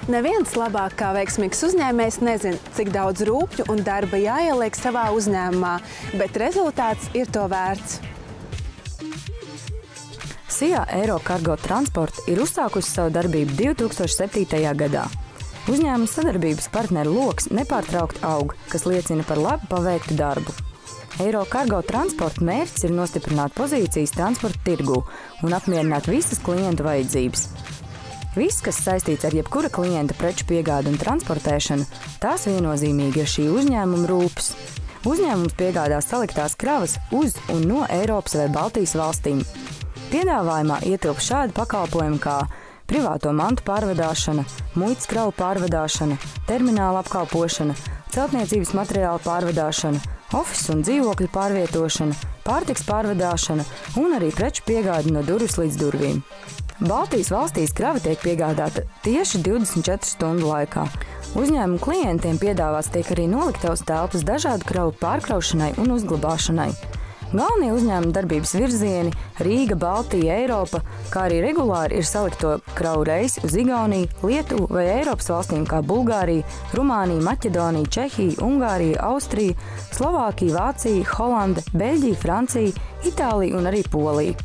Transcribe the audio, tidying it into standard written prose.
Neviens labāk kā veiksmīgs uzņēmējs nezina, cik daudz rūpju un darba jāieliek savā uzņēmumā, bet rezultāts ir to vērts. SIA Aerokargo Transport ir uzsākusi savu darbību 2007. gadā. Uzņēmuma sadarbības partneru loks nepārtraukti aug, kas liecina par labi paveiktu darbu. Aerokargo Transporta mērķis ir nostiprināt pozīcijas transporta tirgū un apmierināt visas klientu vajadzības. Viss, kas saistīts ar jebkura klienta preču piegādi un transportēšanu, tās viennozīmīgi ir šī uzņēmuma rūpes. Uzņēmums piegādā saliktās kravas uz un no Eiropas vai Baltijas valstīm. Piedāvājumā ietilpst šādi pakalpojumi kā privāto mantu pārvadāšana, muitas kravu pārvadāšana, termināla apkalpošana, celtniecības materiālu pārvadāšana, ofisu un dzīvokļu pārvietošana, pārtiks pārvadāšana un arī preču piegādi no durvis līdz durvīm. Baltijas valstīs krava tiek piegādāta tieši 24 stundu laikā. Uzņēmuma klientiem piedāvāts tiek arī noliktavas telpas dažādu kravu pārkraušanai un uzglabāšanai. Galvenie uzņēmuma darbības virzieni – Rīga, Baltija, Eiropa, kā arī regulāri ir salikto kravu reisi uz Igauniju, Lietuvu vai Eiropas valstīm kā Bulgārija, Rumānija, Maķedonija, Čehija, Ungārija, Austrija, Slovākija, Vācija, Holande, Beļģija, Francija, Itālija un arī Polija.